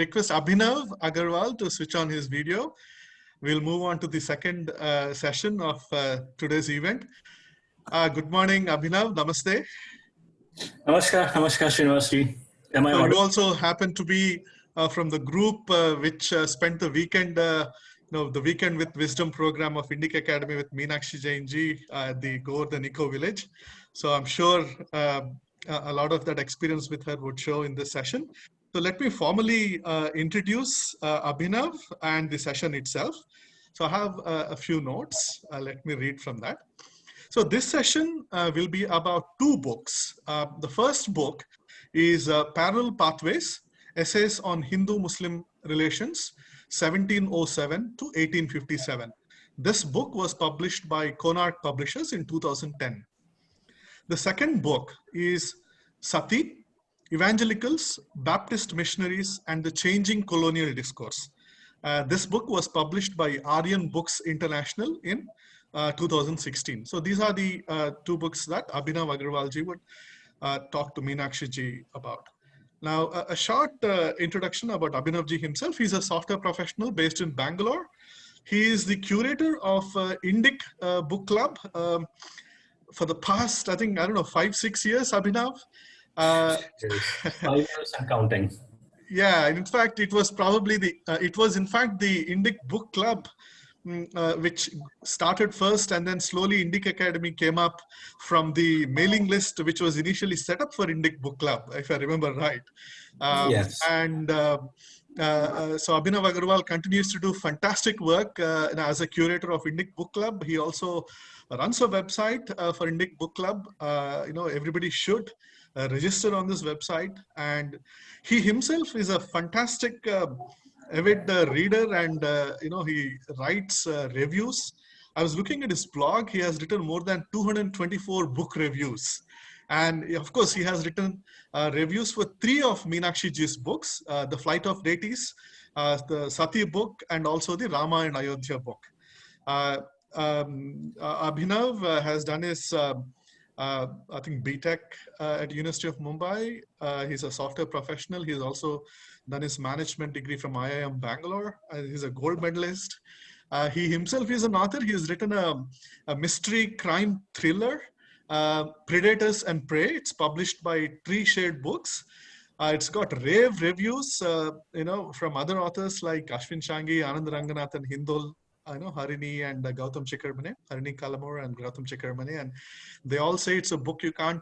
request Abhinav Agarwal to switch on his video. We'll move on to the second session of today's event. Good morning, Abhinav. Namaste. Namaskar, Srinivas. Am I so audible? You also happen to be from the group which spent the weekend, the Weekend with Wisdom program of Indic Academy with Meenakshi Jain ji at the Govardhan Eco Village. So I'm sure a lot of that experience with her would show in this session. So let me formally introduce Abhinav and the session itself. So I have a few notes. Let me read from that. So this session will be about two books. The first book is Parallel Pathways, Essays on Hindu-Muslim Relations, 1707 to 1857. This book was published by Konark Publishers in 2010. The second book is Sati, Evangelicals, Baptist Missionaries, and the Changing Colonial Discourse. This book was published by Aryan Books International in 2016. So these are the two books that Abhinav Agarwal ji would talk to Meenakshi ji about. Now, a short introduction about Abhinav ji himself. He's a software professional based in Bangalore. He is the curator of Indic Book Club for the past, I don't know, 5-6 years, Abhinav. 5 years and counting. Yeah, in fact, it was probably the Indic Book Club which started first, and then slowly Indic Academy came up from the mailing list, which was initially set up for Indic Book Club, if I remember right. Yes. And so Abhinav Agarwal continues to do fantastic work as a curator of Indic Book Club. He also runs a website for Indic Book Club. Everybody should register on this website. And he himself is a fantastic avid reader, and he writes reviews. I was looking at his blog. He has written more than 224 book reviews, and of course he has written reviews for 3 of Meenakshi ji's books: The Flight of Deities, the Sati book, and also the Rama and Ayodhya book. Abhinav has done his I think BTech at University of Mumbai. He's a software professional. He's also done his management degree from IIM Bangalore. He's a gold medalist. He himself is an author. He has written a mystery crime thriller, Predators and Prey. It's published by Tree Shade Books. It's got rave reviews, from other authors like Ashwin Shangi, Anand Ranganathan, Hindol, Harini and Gautam Chikkarmane, Harini Kalamur and Gautam Chikkarmane, and they all say it's a book you can't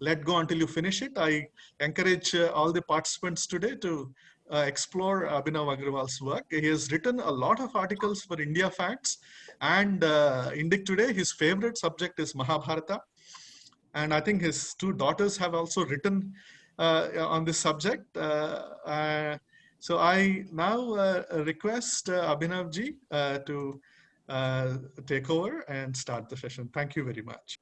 let go until you finish it. I encourage all the participants today to explore Abhinav Agarwal's work. He has written a lot of articles for India Facts and Indic Today. His favorite subject is Mahabharata, and I think his 2 daughters have also written on this subject. So I now request Abhinav ji to take over and start the session. Thank you very much.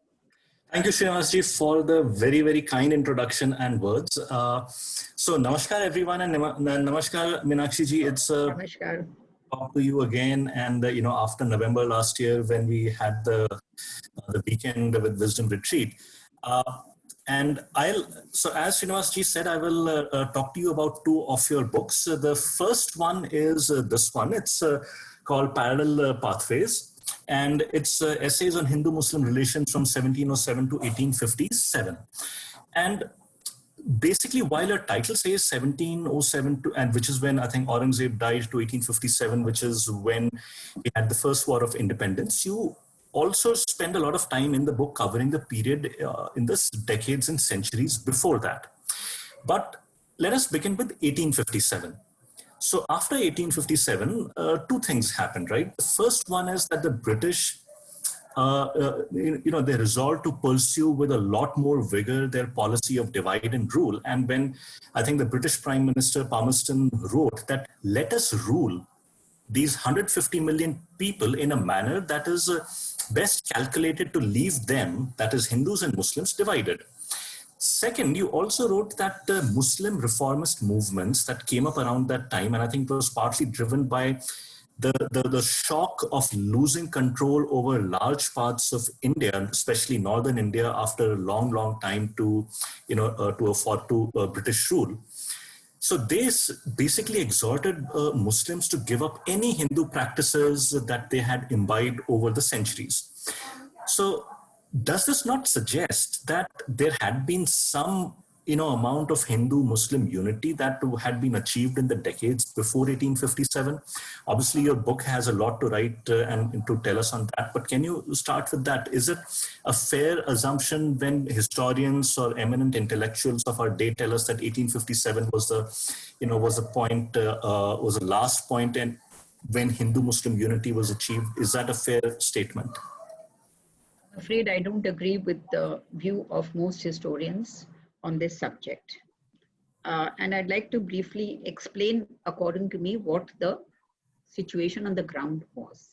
Thank you, Srinivas ji, for the very, very kind introduction and words. So namaskar everyone, and namaskar Meenakshi ji. It's Namaskar. Talk to you again, and after November last year when we had the Weekend with Wisdom retreat. So as Srinivas ji said, I will talk to you about 2 of your books. The first one is this one. It's called Parallel Pathways, and it's essays on Hindu-Muslim relations from 1707 to 1857. And basically, while your title says 1707 and which is when I think Aurangzeb died, to 1857, which is when we had the first war of independence, you also spend a lot of time in the book covering the period in the decades and centuries before that. But let us begin with 1857. So after 1857, 2 things happened, right? The first one is that the British, they resolved to pursue with a lot more vigor their policy of divide and rule. And when I think the British Prime Minister Palmerston wrote that, let us rule these 150 million people in a manner that is best calculated to leave them, that is Hindus and Muslims, divided. Second, you also wrote that the Muslim reformist movements that came up around that time, and I think it was partly driven by the shock of losing control over large parts of India, especially northern India, after a long time to British rule. So they basically exhorted Muslims to give up any Hindu practices that they had imbibed over the centuries. So does this not suggest that there had been some amount of Hindu-Muslim unity that had been achieved in the decades before 1857? Obviously, your book has a lot to write and to tell us on that, but can you start with that? Is it a fair assumption when historians or eminent intellectuals of our day tell us that 1857 was the last point and when Hindu-Muslim unity was achieved? Is that a fair statement? I'm afraid I don't agree with the view of most historians on this subject. And I'd like to briefly explain, according to me, what the situation on the ground was.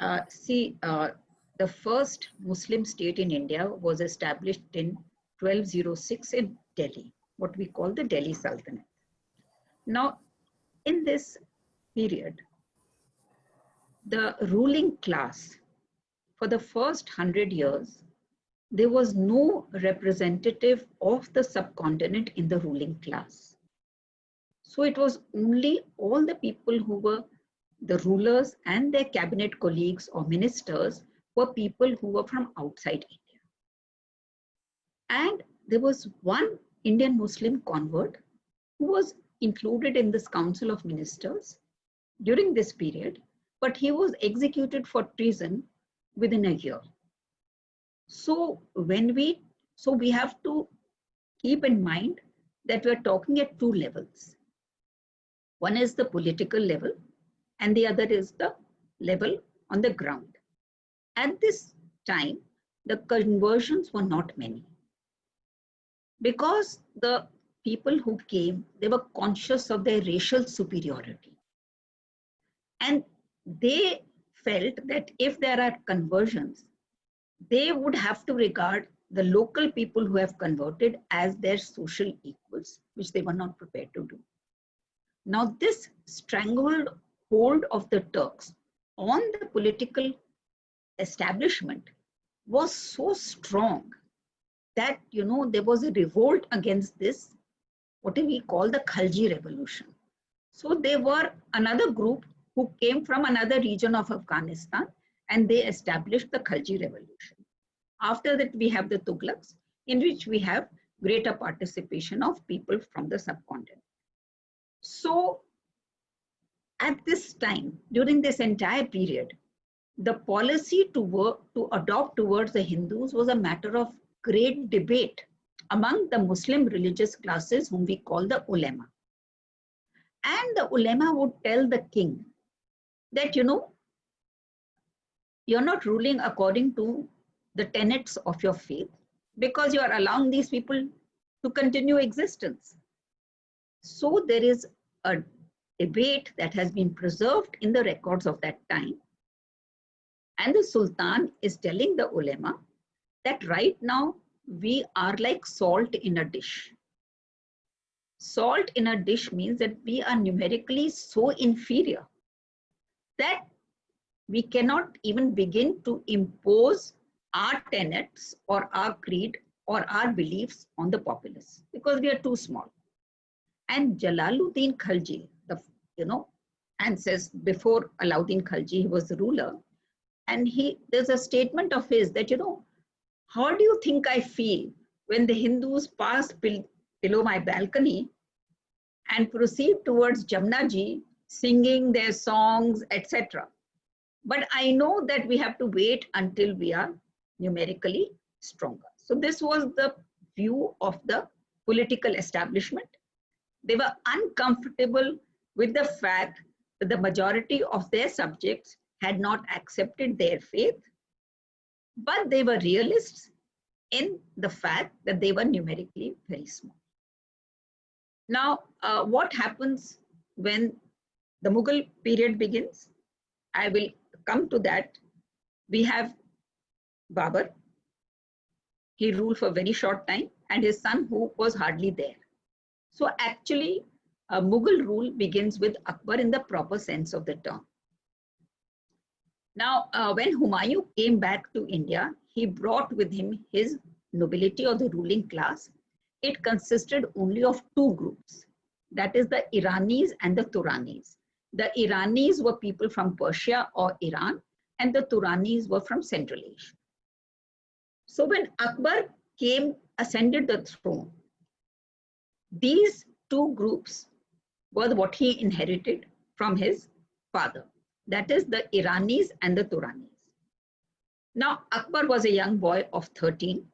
The first Muslim state in India was established in 1206 in Delhi, what we call the Delhi Sultanate. Now, in this period, the ruling class, for the first 100 years, there was no representative of the subcontinent in the ruling class. So it was only all the people who were the rulers and their cabinet colleagues or ministers were people who were from outside India. And there was one Indian Muslim convert who was included in this Council of Ministers during this period, but he was executed for treason within a year. So we have to keep in mind that we're talking at two levels. One is the political level and the other is the level on the ground. At this time, the conversions were not many because the people who came, they were conscious of their racial superiority. And they felt that if there are conversions, they would have to regard the local people who have converted as their social equals, which they were not prepared to do. Now, this stranglehold hold of the Turks on the political establishment was so strong that, there was a revolt against this, what we call the Khalji revolution. So they were another group who came from another region of Afghanistan, and they established the Khalji revolution. After that, we have the Tughlaqs, in which we have greater participation of people from the subcontinent. So at this time, during this entire period, the policy to adopt towards the Hindus was a matter of great debate among the Muslim religious classes, whom we call the ulema. And the ulema would tell the king that, you're not ruling according to the tenets of your faith because you are allowing these people to continue existence. So there is a debate that has been preserved in the records of that time. And the Sultan is telling the ulema that right now we are like salt in a dish. Salt in a dish means that we are numerically so inferior that we cannot even begin to impose our tenets or our creed or our beliefs on the populace because we are too small. And Jalaluddin Khalji, and says before Alauddin Khalji, he was the ruler, and there's a statement of his that, how do you think I feel when the Hindus pass below my balcony and proceed towards Jamnaji singing their songs, etc. But I know that we have to wait until we are numerically stronger. So this was the view of the political establishment. They were uncomfortable with the fact that the majority of their subjects had not accepted their faith, but they were realists in the fact that they were numerically very small. Now, what happens when the Mughal period begins? I will come to that. We have Babur. He ruled for a very short time, and his son who was hardly there. So actually, Mughal rule begins with Akbar in the proper sense of the term. Now, when Humayun came back to India, he brought with him his nobility or the ruling class, it consisted only of two groups. That is the Iranis and the Turanis. The Iranis were people from Persia or Iran, and the Turanis were from Central Asia. So when Akbar ascended the throne, these two groups were what he inherited from his father. That is the Iranis and the Turanis. Now, Akbar was a young boy of 13,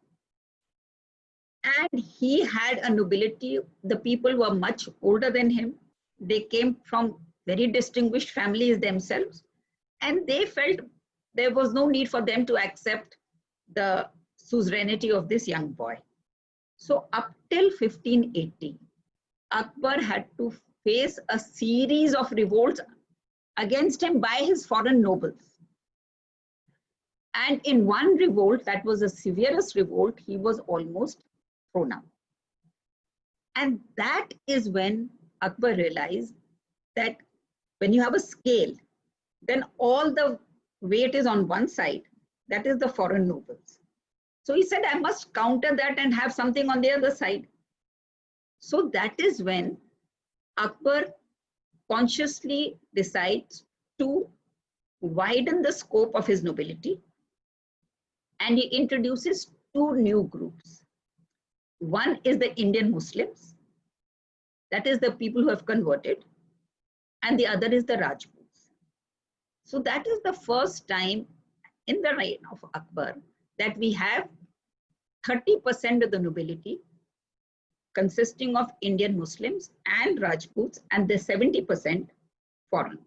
and he had a nobility. The people were much older than him. They came from very distinguished families themselves, and they felt there was no need for them to accept the suzerainty of this young boy. So up till 1580, Akbar had to face a series of revolts against him by his foreign nobles. And in one revolt, that was the severest revolt, he was almost thrown out. And that is when Akbar realized that when you have a scale, then all the weight is on one side, that is the foreign nobles. So he said, I must counter that and have something on the other side. So that is when Akbar consciously decides to widen the scope of his nobility, and he introduces two new groups. One is the Indian Muslims, that is the people who have converted, and the other is the Rajputs. So that is the first time in the reign of Akbar that we have 30% of the nobility consisting of Indian Muslims and Rajputs, and the 70% foreign.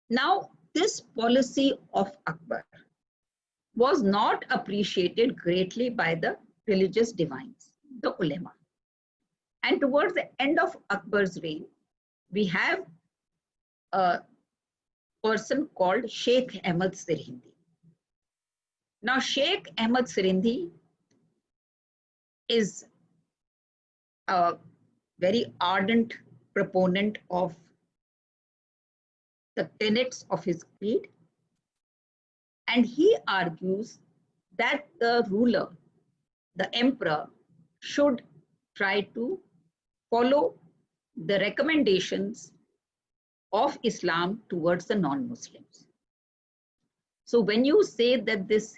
Now, this policy of Akbar was not appreciated greatly by the religious divines, the ulema. And towards the end of Akbar's reign, we have a person called Sheikh Ahmad Sirhindi. Now, Sheikh Ahmad Sirhindi is a very ardent proponent of the tenets of his creed. And he argues that the ruler, the emperor, should try to follow the recommendations of Islam towards the non-Muslims. So when you say that this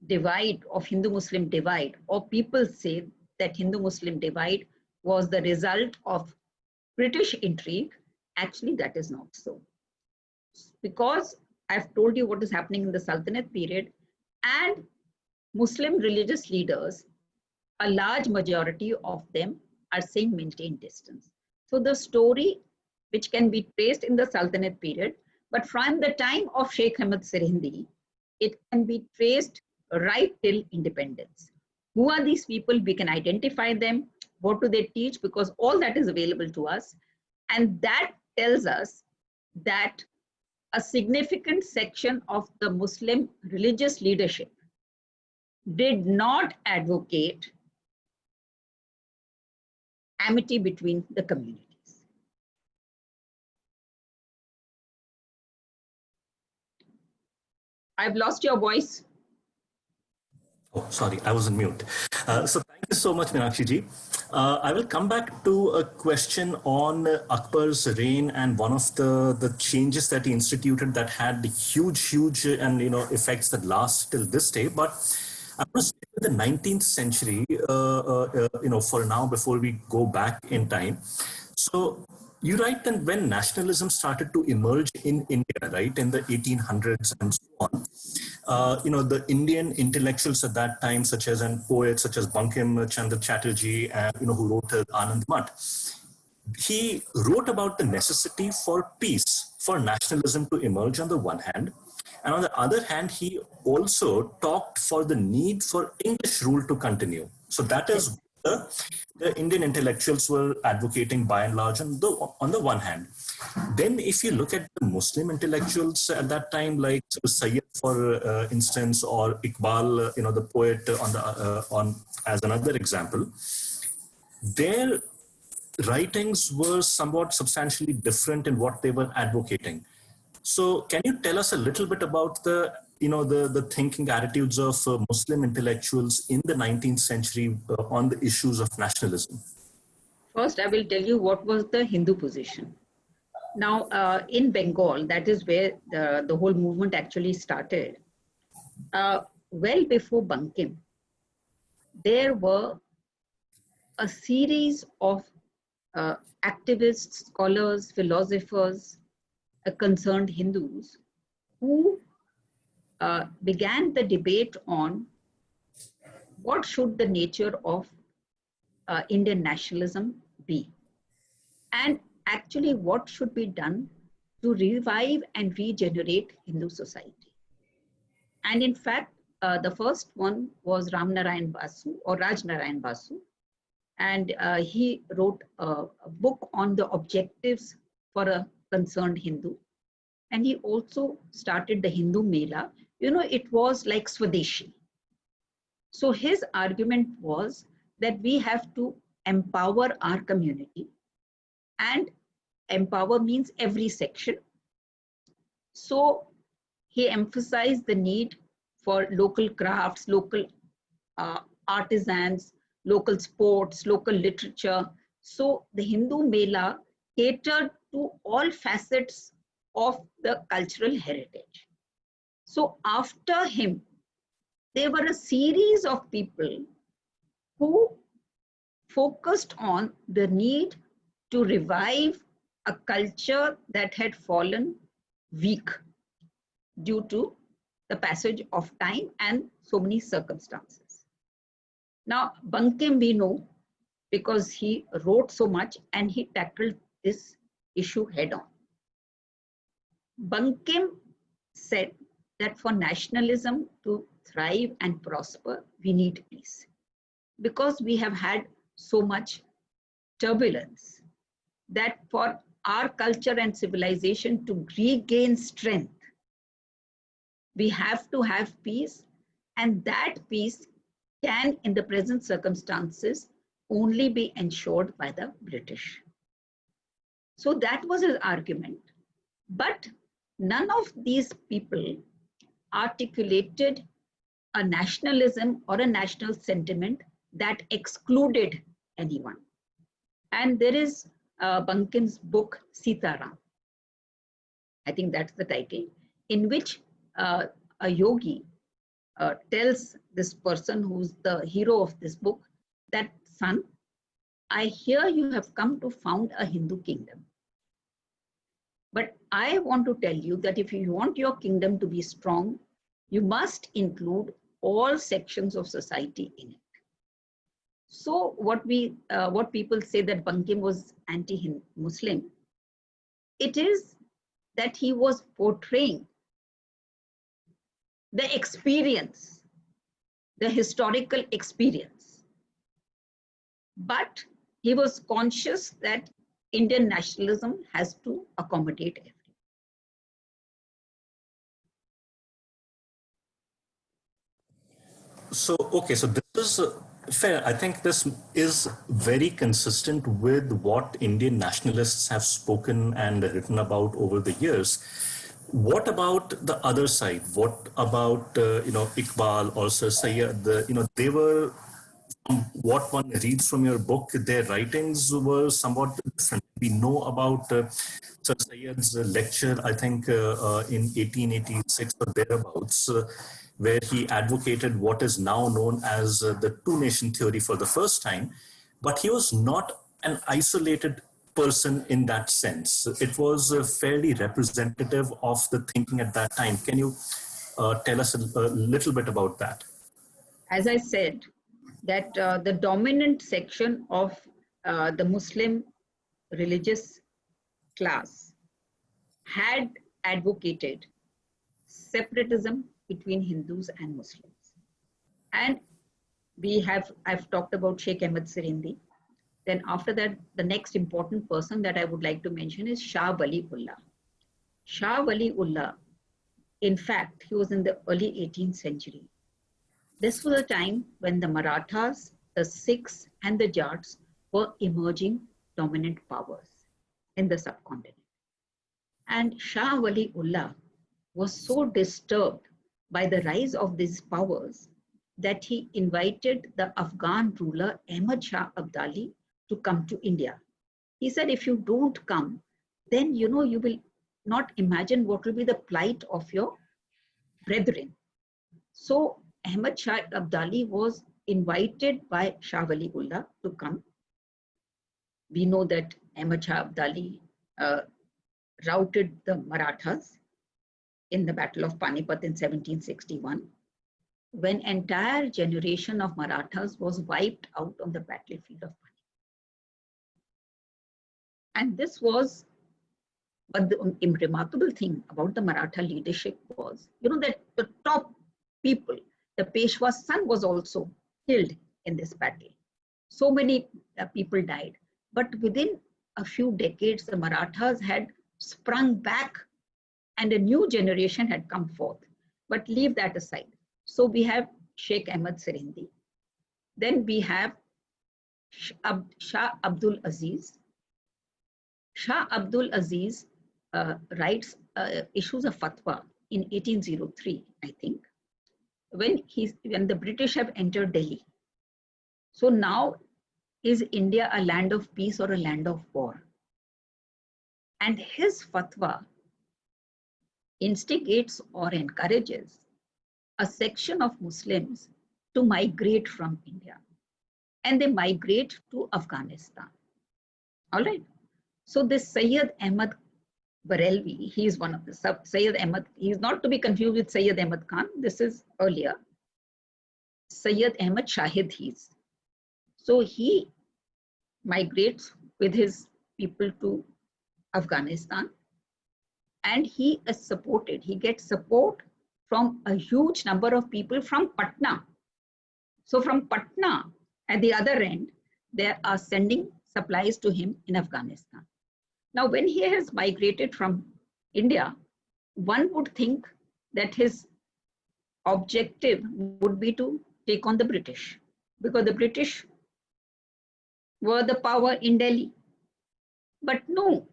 divide of Hindu-Muslim divide, or people say that Hindu-Muslim divide was the result of British intrigue, actually that is not so. Because I've told you what is happening in the Sultanate period, and Muslim religious leaders, a large majority of them are saying maintain distance. So the story, which can be traced in the Sultanate period, but from the time of Sheikh Ahmad Sirhindi, it can be traced right till independence. Who are these people? We can identify them. What do they teach? Because all that is available to us. And that tells us that a significant section of the Muslim religious leadership did not advocate amity between the communities. I've lost your voice. Oh, sorry, I was on mute. So thank you so much, Meenakshi ji. I will come back to a question on Akbar's reign and one of the changes that he instituted that had huge and effects that last till this day. But I want to stay with the 19th century, for now before we go back in time. So you write that when nationalism started to emerge in India, right, in the 1800s and so on, the Indian intellectuals at that time, such as poets such as Bankim Chandra Chatterjee, who wrote Anand Math, he wrote about the necessity for peace, for nationalism to emerge on the one hand. And on the other hand, he also talked for the need for English rule to continue. So that is the Indian intellectuals were advocating by and large on the one hand. Then if you look at the Muslim intellectuals at that time, like Sayyid, for instance, or Iqbal, the poet as another example, their writings were somewhat substantially different in what they were advocating. So can you tell us a little bit about the the thinking attitudes of Muslim intellectuals in the 19th century on the issues of nationalism? First, I will tell you what was the Hindu position. Now, in Bengal, that is where the whole movement actually started. Well before Bankim, there were a series of activists, scholars, philosophers, concerned Hindus who began the debate on what should the nature of Indian nationalism be, and actually what should be done to revive and regenerate Hindu society. And in fact, the first one was Ram Narayan Basu or Raj Narayan Basu, and he wrote a book on the objectives for a concerned Hindu. And he also started the Hindu Mela. It was like Swadeshi. So his argument was that we have to empower our community, and empower means every section. So he emphasized the need for local crafts, local artisans, local sports, local literature. So the Hindu Mela catered to all facets of the cultural heritage. So after him, there were a series of people who focused on the need to revive a culture that had fallen weak due to the passage of time and so many circumstances. Now, Bankim we know because he wrote so much and he tackled this issue head on. Bankim said that for nationalism to thrive and prosper, we need peace. Because we have had so much turbulence, that for our culture and civilization to regain strength, we have to have peace, and that peace can, in the present circumstances, only be ensured by the British. So that was his argument. But none of these people articulated a nationalism or a national sentiment that excluded anyone. And there is Bankim's book, Sitaram. I think that's the title, in which a yogi tells this person who's the hero of this book that, son, I hear you have come to found a Hindu kingdom. But I want to tell you that if you want your kingdom to be strong, you must include all sections of society in it. So what people say that Bankim was anti-Muslim, it is that he was portraying the experience, the historical experience. But he was conscious that Indian nationalism has to accommodate everyone. So, okay, so this is fair. I think this is very consistent with what Indian nationalists have spoken and written about over the years. What about the other side? What about, Iqbal or Sir Syed? They were, from what one reads from your book, their writings were somewhat different. We know about Sir Syed's lecture, I think in 1886 or thereabouts, where he advocated what is now known as the two-nation theory for the first time. But he was not an isolated person in that sense. It was fairly representative of the thinking at that time. Can you tell us a little bit about that? As I said, that the dominant section of the Muslim religious class had advocated separatism between Hindus and Muslims. And I've talked about Sheikh Ahmad Sirindi. Then after that, the next important person that I would like to mention is Shah Wali Ullah. Shah Wali Ullah, in fact, he was in the early 18th century. This was a time when the Marathas, the Sikhs, and the Jats were emerging dominant powers in the subcontinent. And Shah Wali Ullah was so disturbed by the rise of these powers that he invited the Afghan ruler Ahmad Shah Abdali to come to India. He said, if you don't come, then you will not imagine what will be the plight of your brethren. So Ahmad Shah Abdali was invited by Shah Waliullah to come. We know that Ahmad Shah Abdali routed the Marathas in the Battle of Panipat in 1761, when entire generation of Marathas was wiped out on the battlefield of Panipat. And this was, but the remarkable thing about the Maratha leadership was, that the top people, the Peshwa's son was also killed in this battle. So many people died. But within a few decades, the Marathas had sprung back and a new generation had come forth. But leave that aside. So we have Sheikh Ahmad Sirhindi. Then we have Shah Abdul Aziz. Shah Abdul Aziz issues a fatwa in 1803, I think, when the British have entered Delhi. So now, is India a land of peace or a land of war? And his fatwa instigates or encourages a section of Muslims to migrate from India. And they migrate to Afghanistan. All right. So this Sayyid Ahmad Barelvi, he is one of the Sayyid Ahmad, he is not to be confused with Sayyid Ahmad Khan. This is earlier. Sayyid Ahmad Shahid he is. So he migrates with his people to Afghanistan, and he is supported. He gets support from a huge number of people from Patna. So from Patna, at the other end, they are sending supplies to him in Afghanistan. Now, when he has migrated from India, one would think that his objective would be to take on the British, because the British were the power in Delhi. But no,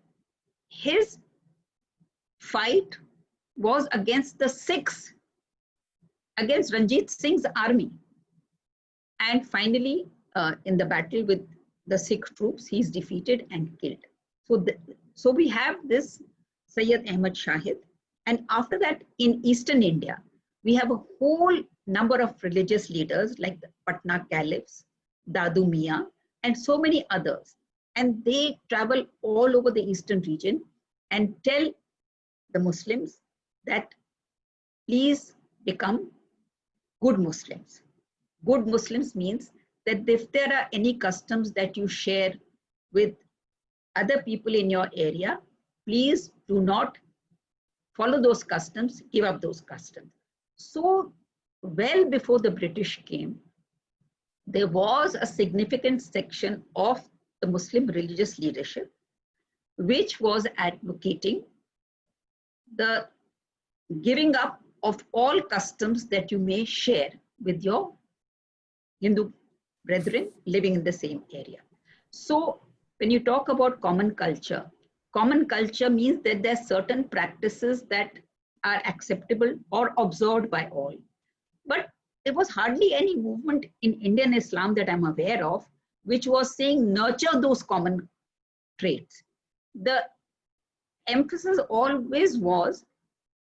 his fight was against the Sikhs, against Ranjit Singh's army. And finally, in the battle with the Sikh troops, he is defeated and killed. So we have this Sayyid Ahmad Shahid. And after that, in Eastern India, we have a whole number of religious leaders like the Patna Caliphs, Dadu Mian, and so many others. And they travel all over the Eastern region and tell the Muslims that please become good Muslims. Good Muslims means that if there are any customs that you share with other people in your area, please do not follow those customs, give up those customs. So well before the British came, there was a significant section of the Muslim religious leadership which was advocating the giving up of all customs that you may share with your Hindu brethren living in the same area. So when you talk about common culture means that there are certain practices that are acceptable or observed by all. But there was hardly any movement in Indian Islam that I'm aware of which was saying nurture those common traits. The emphasis always was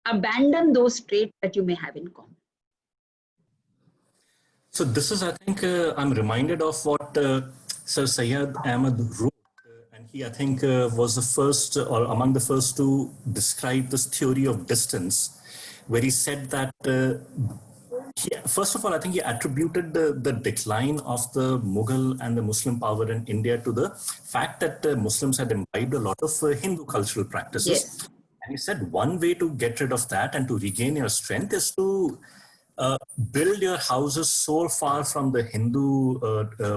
abandon those traits that you may have in common. So this is, I think, I'm reminded of what Sir Syed Ahmad wrote, and he, I think, was the first or among the first to describe this theory of distance, where he said that, first of all, I think he attributed the decline of the Mughal and the Muslim power in India to the fact that Muslims had imbibed a lot of Hindu cultural practices. Yes. And he said one way to get rid of that and to regain your strength is to build your houses so far from the Hindu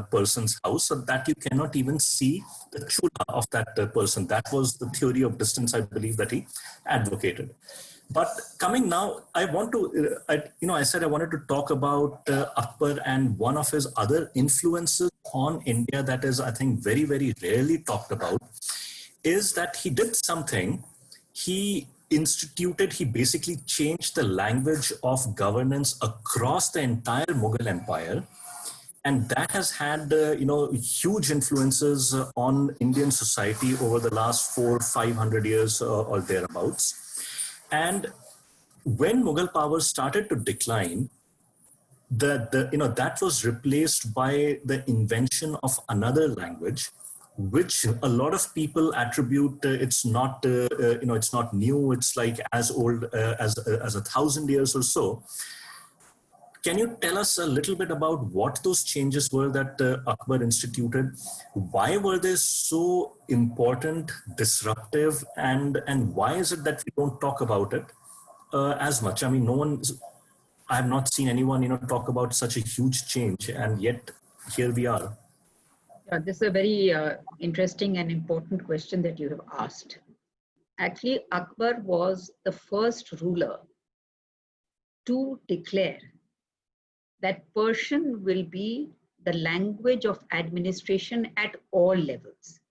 person's house so that you cannot even see the chula of that person. That was the theory of distance, I believe, that he advocated. But coming now, I want to, I said I wanted to talk about Akbar and one of his other influences on India that is, I think, very, very rarely talked about, is that he did something. He he basically changed the language of governance across the entire Mughal Empire. And that has had, huge influences on Indian society over the last 400-500 years or thereabouts. And when Mughal power started to decline, that was replaced by the invention of another language, which a lot of people attribute it's not new. It's like as old as 1,000 years or so. Can you tell us a little bit about what those changes were that Akbar instituted? Why were they so important, disruptive, and why is it that we don't talk about it as much? I mean, I have not seen anyone, talk about such a huge change, and yet here we are. Yeah, this is a very interesting and important question that you have asked. Actually, Akbar was the first ruler to declare that Persian will be the language of administration at all levels,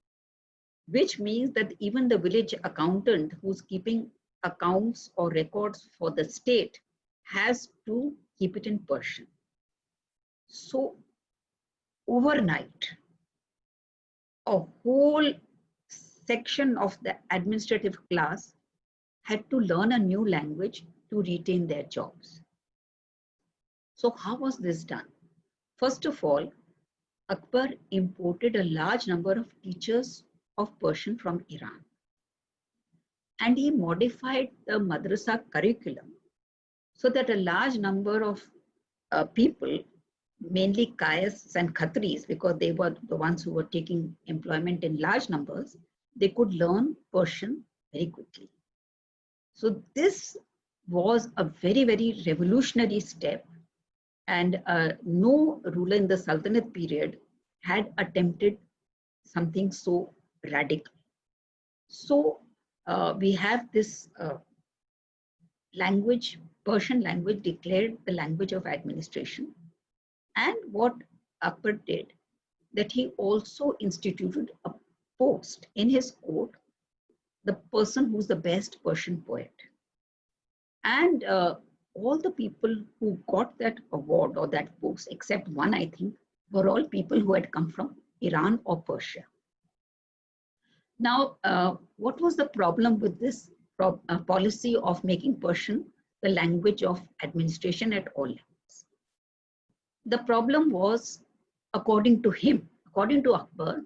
which means that even the village accountant who's keeping accounts or records for the state has to keep it in Persian. So overnight, a whole section of the administrative class had to learn a new language to retain their jobs. So how was this done? First of all, Akbar imported a large number of teachers of Persian from Iran. And he modified the madrasa curriculum so that a large number of people, mainly Kayas and Khatris, because they were the ones who were taking employment in large numbers, they could learn Persian very quickly. So this was a very, very revolutionary step. And no ruler in the Sultanate period had attempted something so radical. So we have this language, Persian language, declared the language of administration. And what Akbar did, that he also instituted a post in his court, the person who's the best Persian poet. And all the people who got that award or that post, except one, I think, were all people who had come from Iran or Persia. Now, what was the problem with this policy of making Persian the language of administration at all levels? The problem was, according to him, according to Akbar,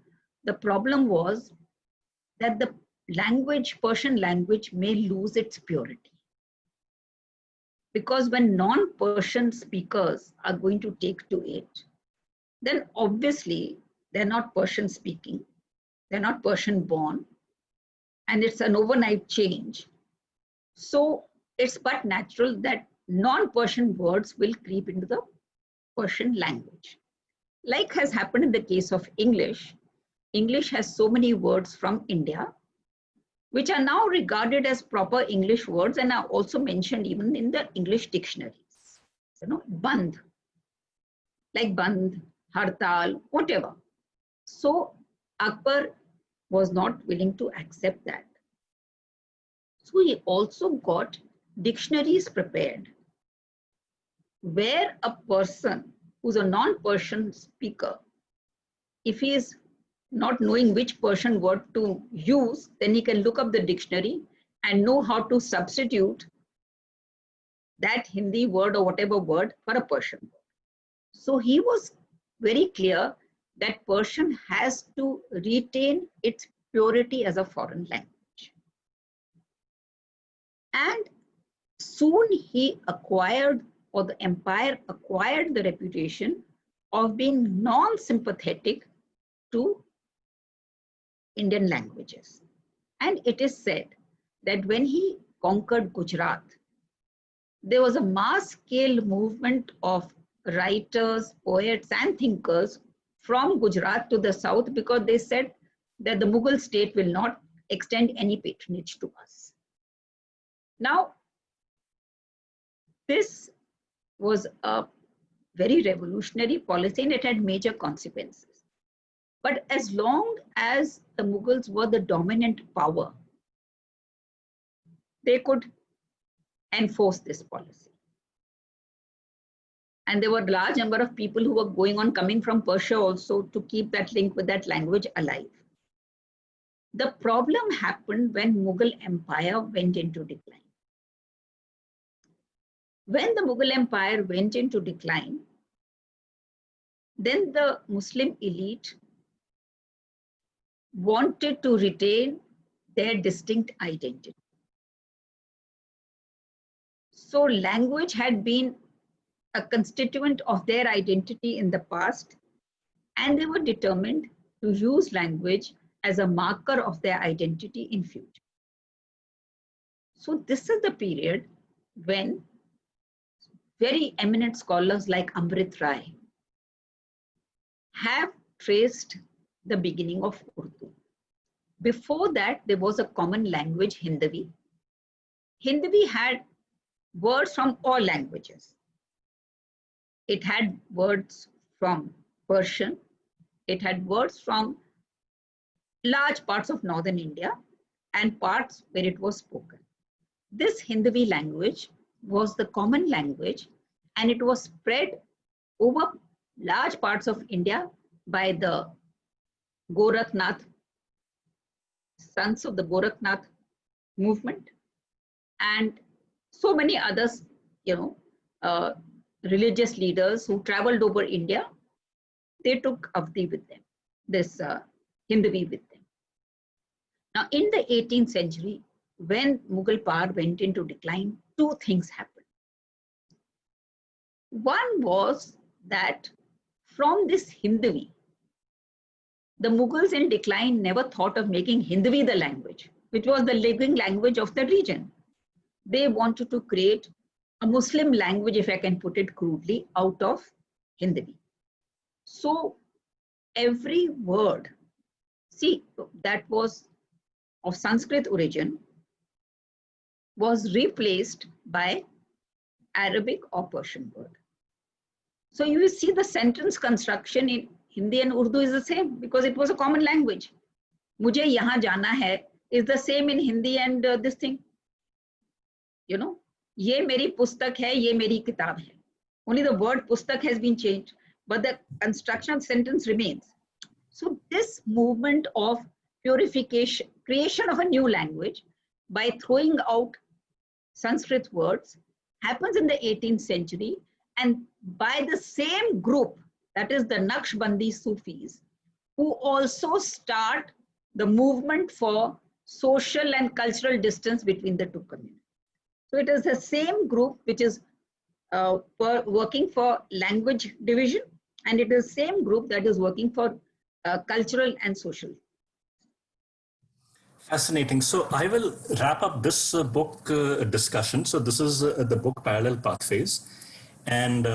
the problem was that the language, Persian language, may lose its purity. Because when non-Persian speakers are going to take to it, then obviously they're not Persian speaking, they're not Persian born, and it's an overnight change. So it's but natural that non-Persian words will creep into the Persian language. Like has happened in the case of English. English has so many words from India, which are now regarded as proper English words and are also mentioned even in the English dictionaries. Bandh, like bandh, hartal, whatever. So Akbar was not willing to accept that. So he also got dictionaries prepared where a person who's a non-Persian speaker, if he is not knowing which Persian word to use, then he can look up the dictionary and know how to substitute that Hindi word or whatever word for a Persian word. So he was very clear that Persian has to retain its purity as a foreign language. And soon he acquired, or the empire acquired, the reputation of being non-sympathetic to Indian languages. And it is said that when he conquered Gujarat, there was a mass-scale movement of writers, poets, and thinkers from Gujarat to the south because they said that the Mughal state will not extend any patronage to us. Now, this was a very revolutionary policy and it had major consequences. But as long as the Mughals were the dominant power, they could enforce this policy. And there were a large number of people who were coming from Persia also to keep that link with that language alive. The problem happened when Mughal Empire went into decline. When the Mughal Empire went into decline, then the Muslim elite wanted to retain their distinct identity. So language had been a constituent of their identity in the past, and they were determined to use language as a marker of their identity in future. So this is the period when very eminent scholars like Amrit Rai have traced the beginning of Urdu. Before that, there was a common language, Hindavi. Hindavi had words from all languages. It had words from Persian. It had words from large parts of northern India and parts where it was spoken. This Hindavi language was the common language, and it was spread over large parts of India by the Gorakhnath, sons of the Gorakhnath movement, and so many others, religious leaders who traveled over India. They took Avdi with them, this Hindavi with them. Now, in the 18th century, when Mughal power went into decline, two things happened. One was that from this Hindavi, the Mughals in decline never thought of making Hindavi the language, which was the living language of the region. They wanted to create a Muslim language, if I can put it crudely, out of Hindavi. So every word, that was of Sanskrit origin, was replaced by Arabic or Persian word. So you will see the sentence construction in Hindi and Urdu is the same because it was a common language. Mujhe yahan jana hai is the same in Hindi and this thing. Ye meri pustak hai, ye meri kitab hai. Only the word pustak has been changed, but the construction of sentence remains. So this movement of purification, creation of a new language by throwing out Sanskrit words happens in the 18th century, and by the same group, that is the Naqshbandi Sufis, who also start the movement for social and cultural distance between the two communities. So it is the same group which is working for language division, and it is the same group that is working for cultural and social. Fascinating. So I will wrap up this book discussion. So this is the book Parallel Pathways, and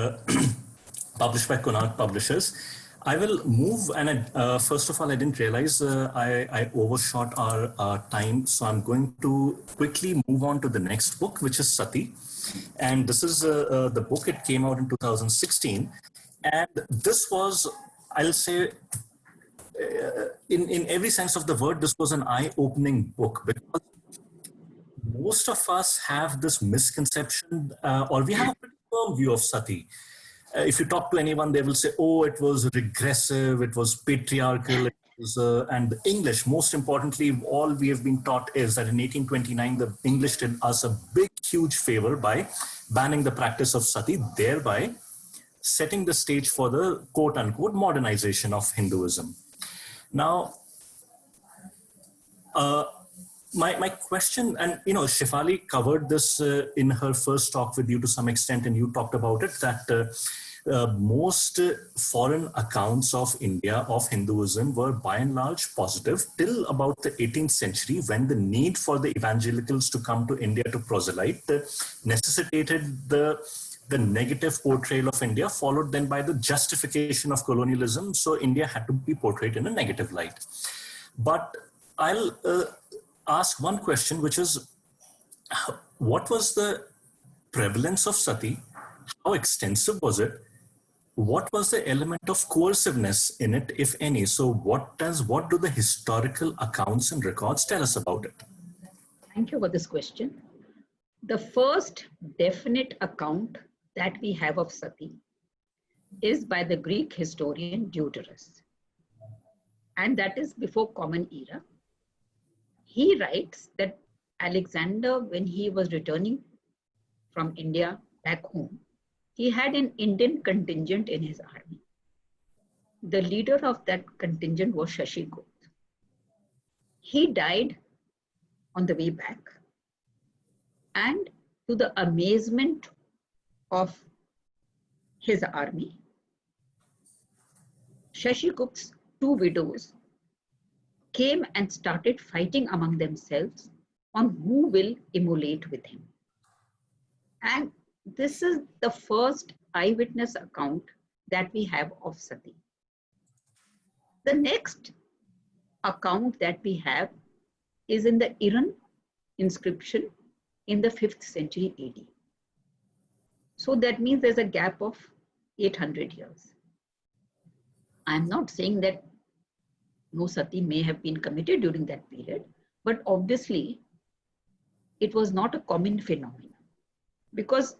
published by Konark Publishers. I will move, and first of all, I didn't realize I overshot our time. So I'm going to quickly move on to the next book, which is Sati. And this is the book. It came out in 2016. And this was, I'll say, in every sense of the word, this was an eye-opening book, because most of us have this misconception, or we have a pretty firm view of Sati. If you talk to anyone, they will say, oh, it was regressive, it was patriarchal, it was, and the English, most importantly, all we have been taught is that in 1829, the English did us a big, huge favor by banning the practice of Sati, thereby setting the stage for the quote-unquote modernization of Hinduism. Now, my question, and Shefali covered this in her first talk with you to some extent, and you talked about it, that most foreign accounts of India, of Hinduism, were by and large positive till about the 18th century, when the need for the evangelicals to come to India to proselyte necessitated the negative portrayal of India, followed then by the justification of colonialism. So India had to be portrayed in a negative light. But I'll ask one question, which is, what was the prevalence of Sati? How extensive was it? What was the element of coerciveness in it, if any? So what do the historical accounts and records tell us about it? Thank you for this question. The first definite account that we have of Sati is by the Greek historian Diodorus. And that is before Common Era. He writes that Alexander, when he was returning from India back home, he had an Indian contingent in his army. The leader of that contingent was Shashigupta. He died on the way back. And to the amazement of his army, Shashigupta's two widows came and started fighting among themselves on who will immolate with him. And this is the first eyewitness account that we have of Sati. The next account that we have is in the Iran inscription in the 5th century AD. So that means there's a gap of 800 years. I'm not saying that no sati may have been committed during that period, but obviously it was not a common phenomenon, because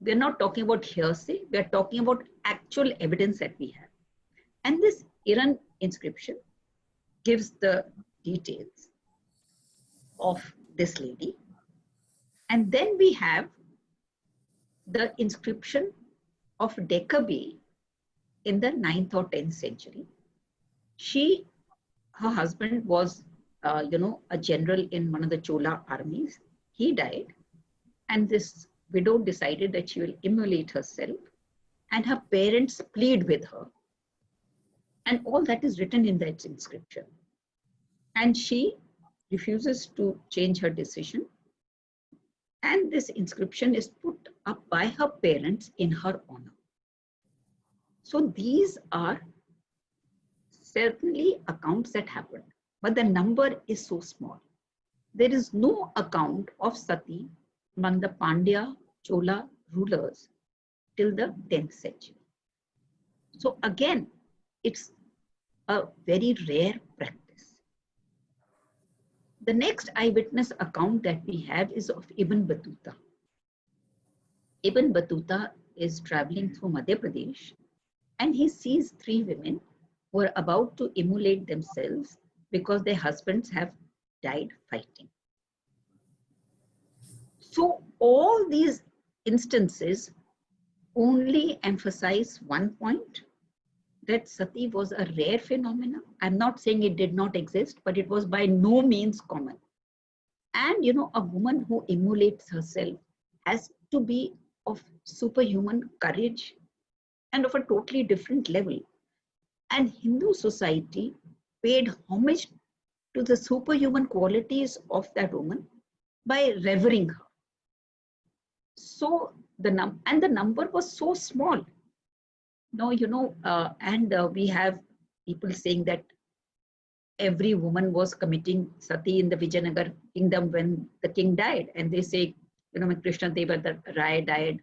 we're not talking about hearsay, we're talking about actual evidence that we have. And this Iran inscription gives the details of this lady. And then we have the inscription of Dekabe in the 9th or 10th century. Her husband was, a general in one of the Chola armies. He died, and this widow decided that she will immolate herself, and her parents plead with her. And all that is written in that inscription. And she refuses to change her decision. And this inscription is put up by her parents in her honor. So these are certainly accounts that happened, but the number is so small. There is no account of Sati among the Pandya Chola rulers till the 10th century. So again, it's a very rare practice. The next eyewitness account that we have is of Ibn Battuta. Ibn Battuta is traveling through Madhya Pradesh, and he sees 3 women who are about to immolate themselves because their husbands have died fighting. So all these instances only emphasize one point, that sati was a rare phenomenon. I'm not saying it did not exist, but it was by no means common. And a woman who immolates herself has to be of superhuman courage and of a totally different level. And Hindu society paid homage to the superhuman qualities of that woman by revering her. So the number was so small. We have people saying that every woman was committing sati in the Vijayanagar kingdom when the king died. And they say, when Krishna Deva Rai died,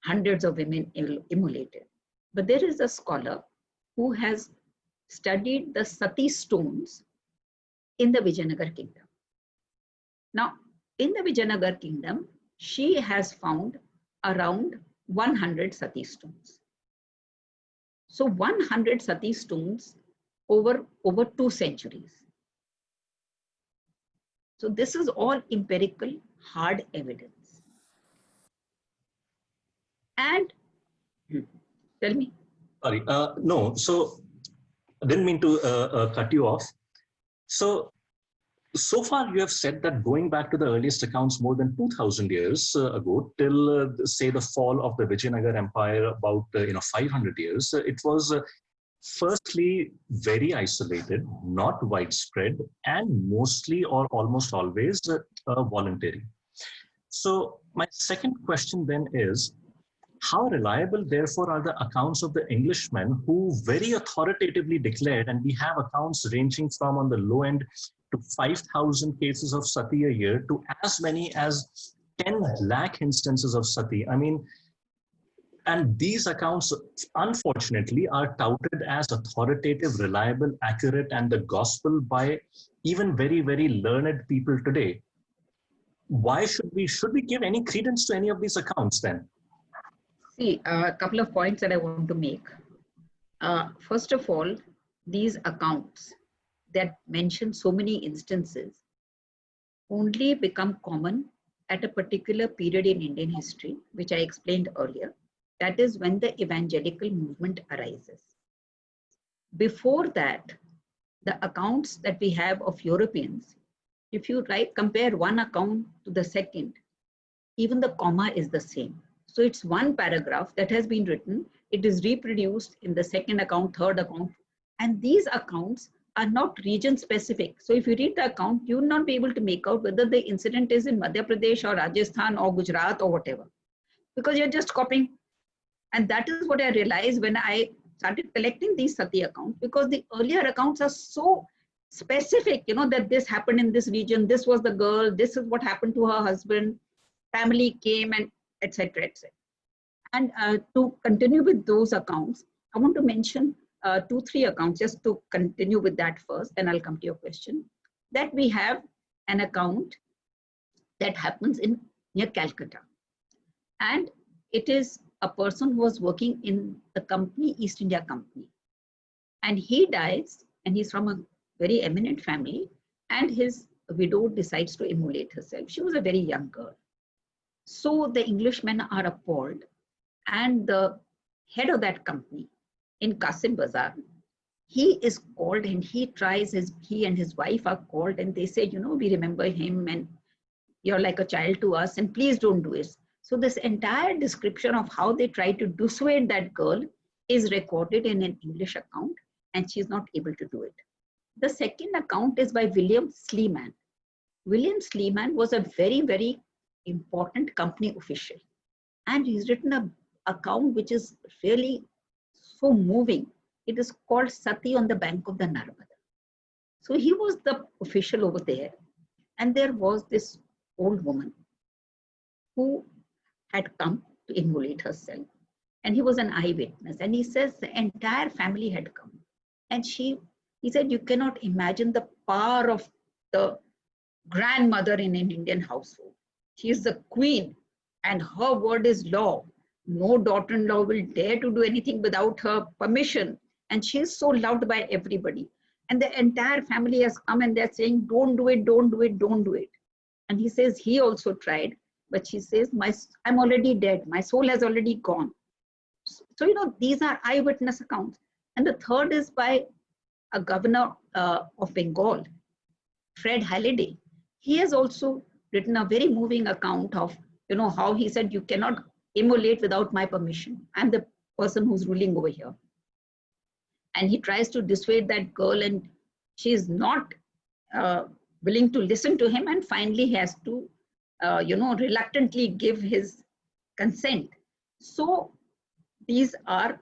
hundreds of women immolated. But there is a scholar who has studied the sati stones in the Vijayanagar kingdom. Now, in the Vijayanagar kingdom, she has found around 100 sati stones. So 100 sati stones over 2 centuries. So this is all empirical, hard evidence. And tell me. Sorry, no, so I didn't mean to cut you off. So far you have said that going back to the earliest accounts more than 2000 years ago, till say the fall of the Vijayanagar Empire about 500 years, it was firstly very isolated, not widespread, and mostly or almost always voluntary. So my second question then is, how reliable, therefore, are the accounts of the Englishmen who very authoritatively declared, and we have accounts ranging from on the low end to 5,000 cases of sati a year to as many as 10 lakh instances of sati. I mean, and these accounts, unfortunately, are touted as authoritative, reliable, accurate, and the gospel by even very, very learned people today. why should we give any credence to any of these accounts then? See, a couple of points that I want to make. First of all, these accounts that mention so many instances only become common at a particular period in Indian history, which I explained earlier. That is when the evangelical movement arises. Before that, the accounts that we have of Europeans, if you compare one account to the second, even the comma is the same. So it's one paragraph that has been written. It is reproduced in the second account, third account, and these accounts are not region specific. So if you read the account, you will not be able to make out whether the incident is in Madhya Pradesh or Rajasthan or Gujarat or whatever, because you're just copying. And that is what I realized when I started collecting these Sati accounts, because the earlier accounts are so specific, that this happened in this region, this was the girl, this is what happened to her husband, family came, and etc. etc. And to continue with those accounts, I want to mention 2-3 accounts just to continue with that first, then I'll come to your question. That we have an account that happens near Calcutta, and it is a person who was working in the company, East India Company, and he dies, and he's from a very eminent family, and his widow decides to immolate herself. She was a very young girl. So the Englishmen are appalled, and the head of that company in Qasim Bazaar, he is called, and he and his wife are called, and they say, we remember him, and you're like a child to us, and please don't do it. So this entire description of how they try to dissuade that girl is recorded in an English account, and she's not able to do it. The second account is by William Sleeman. William Sleeman was a very, very important company official, and he's written an account which is really so moving. It is called Sati on the bank of the Narmada. So he was the official over there, and there was this old woman who had come to immolate herself, and he was an eyewitness, and he says the entire family had come, and he said, you cannot imagine the power of the grandmother in an Indian household. She is the queen, and her word is law. No daughter-in-law will dare to do anything without her permission, and she is so loved by everybody, and the entire family has come, and they're saying, don't do it, don't do it, don't do it. And he says he also tried, but she says, I'm already dead. My soul has already gone. So, these are eyewitness accounts. And the third is by a governor of Bengal, Fred Halliday. He has also written a very moving account of, how he said, you cannot immolate without my permission. I'm the person who's ruling over here. And he tries to dissuade that girl, and she is not willing to listen to him, and finally he has to reluctantly give his consent. So these are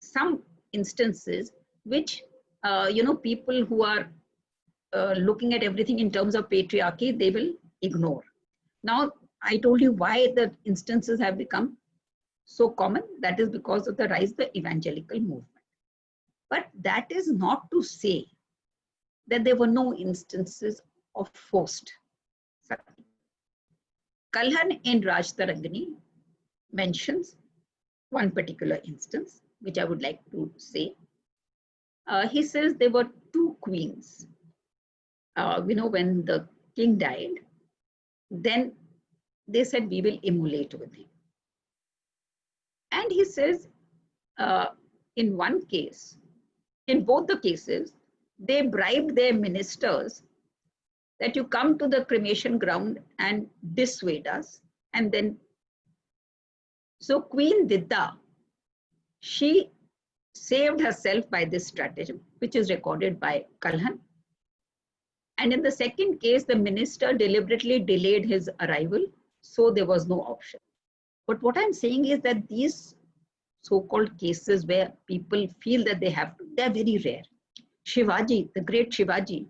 some instances which, people who are looking at everything in terms of patriarchy, they will ignore. Now, I told you why the instances have become so common. That is because of the rise of the evangelical movement. But that is not to say that there were no instances of forced sati. Kalhan in Raj Tarangani mentions one particular instance, which I would like to say. He says there were 2 queens. When the king died, then they said, we will immolate with him. And he says, in one case, in both the cases, they bribed their ministers that you come to the cremation ground and dissuade us. And then, so Queen Vidya, she saved herself by this stratagem, which is recorded by Kalhan. And in the second case, the minister deliberately delayed his arrival, so there was no option. But what I'm saying is that these so-called cases where people feel that they have to, they're very rare. Shivaji, the great Shivaji,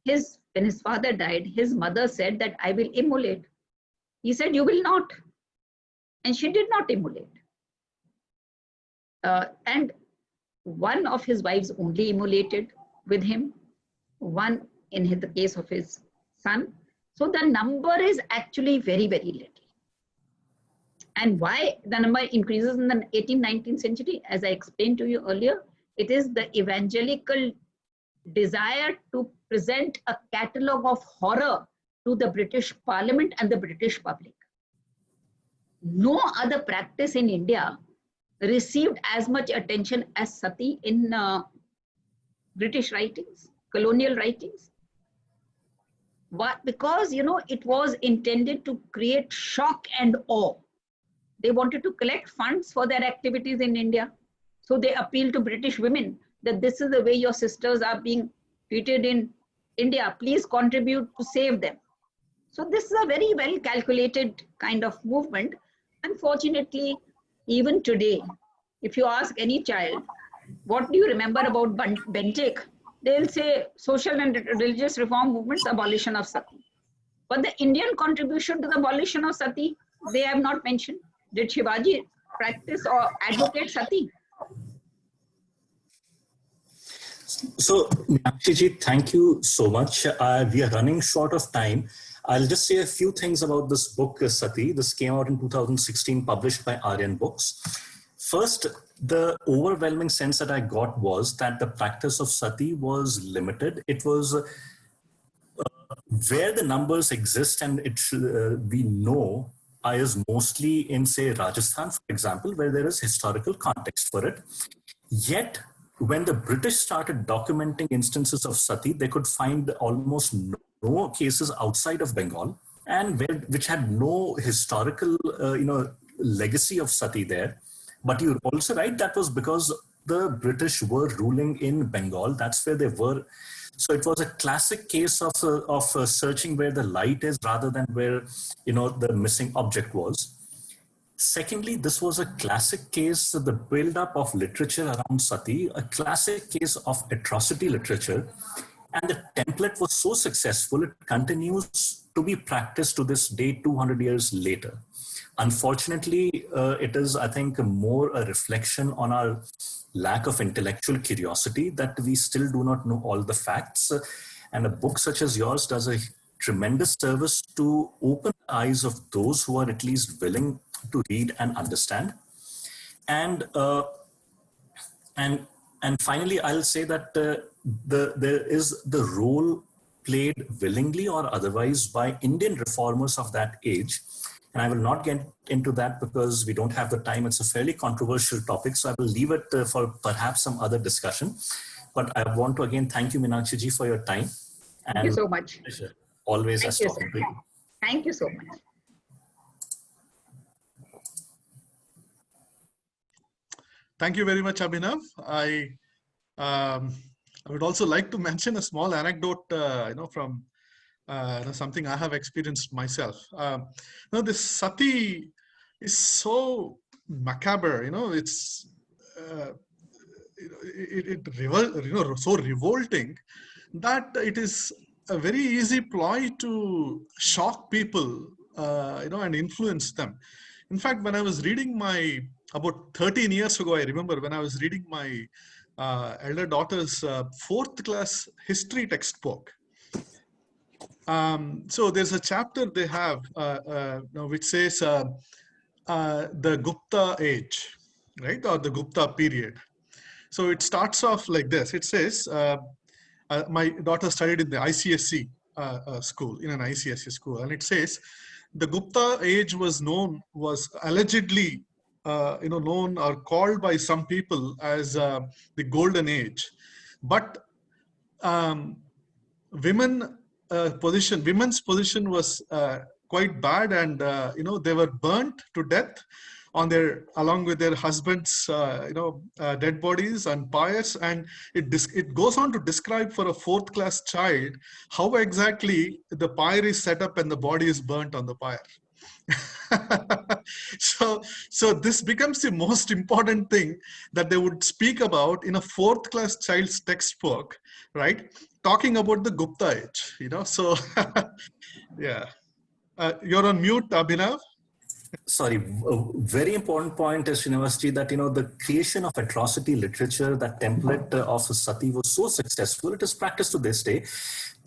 when his father died, his mother said that I will immolate. He said, you will not. And she did not immolate. And one of his wives only immolated with him, one in the case of his son. So the number is actually very, very little. And why the number increases in the 18th, 19th century, as I explained to you earlier, it is the evangelical desire to present a catalogue of horror to the British Parliament and the British public. No other practice in India received as much attention as sati in British writings, colonial writings. But because, you know, it was intended to create shock and awe. They wanted to collect funds for their activities in India. So they appealed to British women that this is the way your sisters are being treated in India. Please contribute to save them. So this is a very well calculated kind of movement. Unfortunately, even today, if you ask any child, what do you remember about Bentinck? They'll say social and religious reform movements, abolition of sati. But the Indian contribution to the abolition of sati, they have not mentioned. Did Shivaji practice or advocate sati? So, Meenakshi ji, thank you so much. We are running short of time. I'll just say a few things about this book, Sati. This came out in 2016, published by Aryan Books. First, the overwhelming sense that I got was that the practice of sati was limited. It was where the numbers exist, and we know is mostly in, say, Rajasthan, for example, where there is historical context for it. Yet, when the British started documenting instances of sati, they could find almost no cases outside of Bengal, and which had no historical, legacy of sati there. But you're also right, that was because the British were ruling in Bengal. That's where they were. So it was a classic case of searching where the light is rather than where, the missing object was. Secondly, this was a classic case, the build-up of literature around sati, a classic case of atrocity literature. And the template was so successful, it continues to be practiced to this day, 200 years later. Unfortunately, it is, I think, more a reflection on our lack of intellectual curiosity that we still do not know all the facts. And a book such as yours does a tremendous service to open the eyes of those who are at least willing to read and understand. And finally, I'll say that there is the role played willingly or otherwise by Indian reformers of that age. And I will not get into that because we don't have the time. It's a fairly controversial topic, so I will leave it for perhaps some other discussion. But I want to again thank you, Meenakshi ji, for your time. Thank you so much. Pleasure. Always Thank as you, talking to you. Thank you so much. Thank you very much, Abhinav. I would also like to mention a small anecdote, from something I have experienced myself. This sati is so macabre. It's so revolting that it is a very easy ploy to shock people, and influence them. In fact, when I was reading about 13 years ago, I remember when I was reading my elder daughter's 4th class history textbook. So there's a chapter they have which says the Gupta age, right, or the Gupta period. So it starts off like this. It says, my daughter studied in the ICSE school, in an ICSE school, and it says the Gupta age was allegedly known or called by some people as the golden age, but women's position was quite bad, and they were burnt to death along with their husbands, dead bodies and pyres. And it goes on to describe for a 4th class child how exactly the pyre is set up and the body is burnt on the pyre. So this becomes the most important thing that they would speak about in a 4th class child's textbook, right? Talking about the Gupta age, so yeah. You're on mute, Abhinav. Sorry, a very important point is, University, that the creation of atrocity literature, that template of sati was so successful, it is practiced to this day.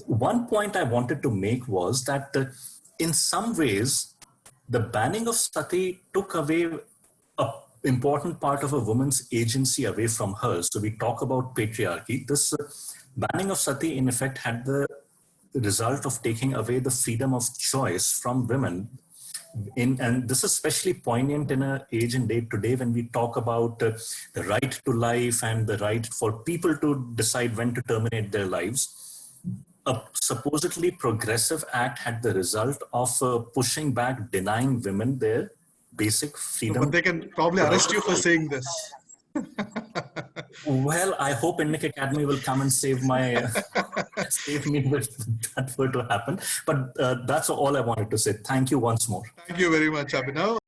One point I wanted to make was that in some ways, the banning of sati took away an important part of a woman's agency away from her. So we talk about patriarchy. This banning of sati, in effect, had the result of taking away the freedom of choice from women. And this is especially poignant in an age and date today when we talk about the right to life and the right for people to decide when to terminate their lives. A supposedly progressive act had the result of pushing back, denying women their basic freedom. But they can probably arrest you for saying this. Well, I hope Indic Academy will come and save me if that were to happen. But that's all I wanted to say. Thank you once more. Thank you very much, Abhinav.